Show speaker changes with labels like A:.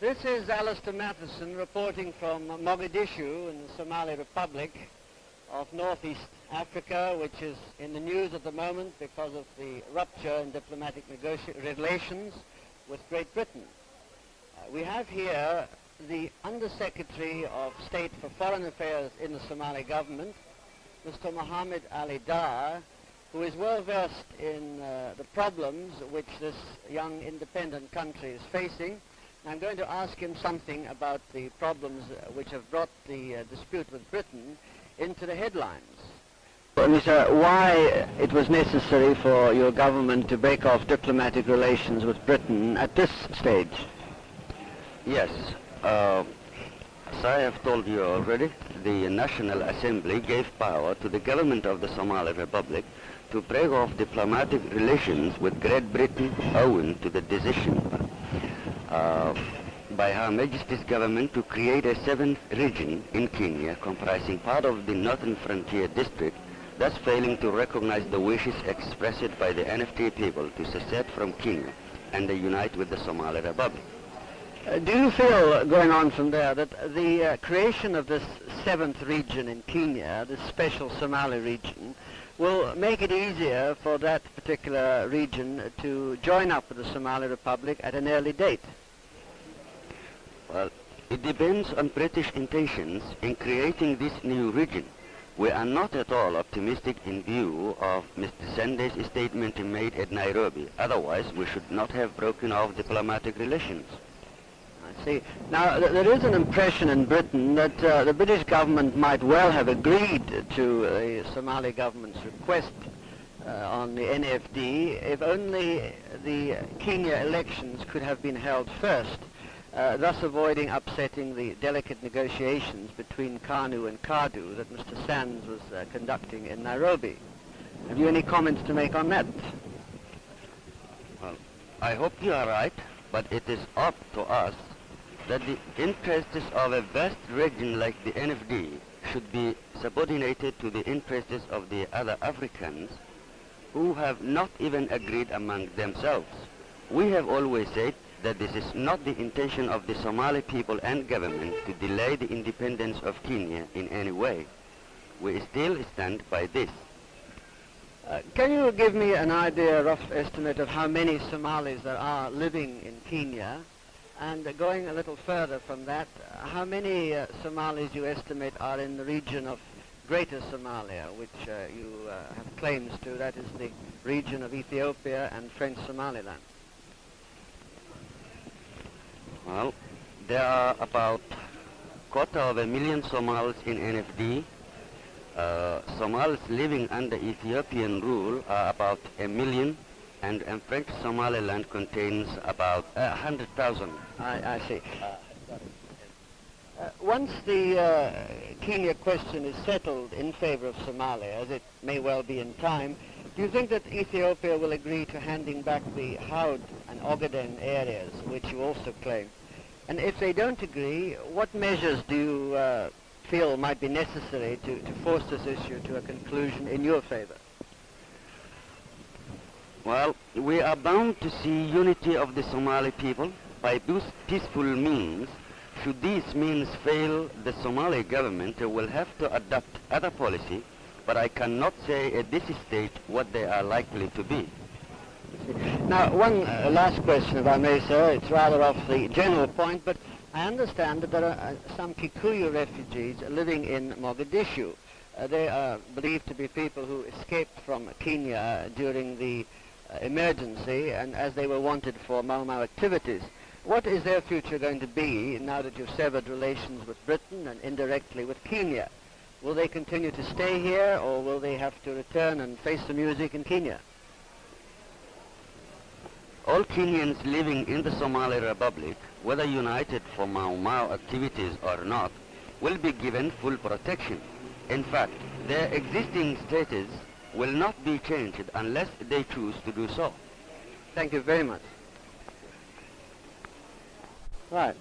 A: This is Alistair Matheson reporting from Mogadishu in the Somali Republic of northeast Africa, which is in the news at the moment because of the rupture in diplomatic relations with Great Britain. We have here the Undersecretary of State for Foreign Affairs in the Somali government, Mr. Mohammed Ali Dar, who is well versed in the problems which this young independent country is facing. I'm going to ask him something about the problems which have brought the dispute with Britain into the headlines. Mr. Why it was necessary for your government to break off diplomatic relations with Britain at this stage?
B: Yes, as I have told you already, the National Assembly gave power to the government of the Somali Republic to break off diplomatic relations with Great Britain owing to the decision by Her Majesty's government to create a seventh region in Kenya comprising part of the Northern Frontier District, thus failing to recognize the wishes expressed by the NFT people to secede from Kenya and unite with the Somali Republic.
A: Do you feel, going on from there, that the creation of this seventh region in Kenya, this special Somali region, will make it easier for that particular region to join up with the Somali Republic at an early date?
B: Well, it depends on British intentions in creating this new region. We are not at all optimistic in view of Mr. Sanders' statement made at Nairobi. Otherwise, we should not have broken off diplomatic relations.
A: I see. Now, there is an impression in Britain that the British government might well have agreed to the Somali government's request on the NFD if only the Kenya elections could have been held first, thus avoiding upsetting the delicate negotiations between KANU and KADU that Mr. Sands was conducting in Nairobi. Have you any comments to make on that?
B: Well, I hope you are right, but it is up to us that the interests of a vast region like the NFD should be subordinated to the interests of the other Africans who have not even agreed among themselves. We have always said that this is not the intention of the Somali people and government to delay the independence of Kenya in any way. We still stand by this.
A: Can you give me an idea, a rough estimate of how many Somalis there are living in Kenya? And going a little further from that, how many Somalis you estimate are in the region of Greater Somalia, which you have claims to, that is the region of Ethiopia and French Somaliland?
B: Well, there are about 250,000 Somalis in NFD. Somalis living under Ethiopian rule are about 1 million, and French Somaliland contains about 100,000.
A: I see. Once the Kenya question is settled in favor of Somalia, as it may well be in time, do you think that Ethiopia will agree to handing back the Haud and Ogaden areas, which you also claim? And if they don't agree, what measures do you feel might be necessary to force this issue to a conclusion in your favor?
B: Well, we are bound to see unity of the Somali people by those peaceful means. Should these means fail, the Somali government will have to adopt other policy, but I cannot say at this stage what they are likely to be.
A: Now, one last question, if I may, sir. It's rather off the general point, but I understand that there are some Kikuyu refugees living in Mogadishu. They are believed to be people who escaped from Kenya during the emergency, and as they were wanted for Mau Mau activities. What is their future going to be now that you've severed relations with Britain and indirectly with Kenya? Will they continue to stay here, or will they have to return and face the music in Kenya?
B: All Kenyans living in the Somali Republic, whether united for Mau Mau activities or not, will be given full protection. In fact, their existing status will not be changed unless they choose to do so.
A: Thank you very much. Right.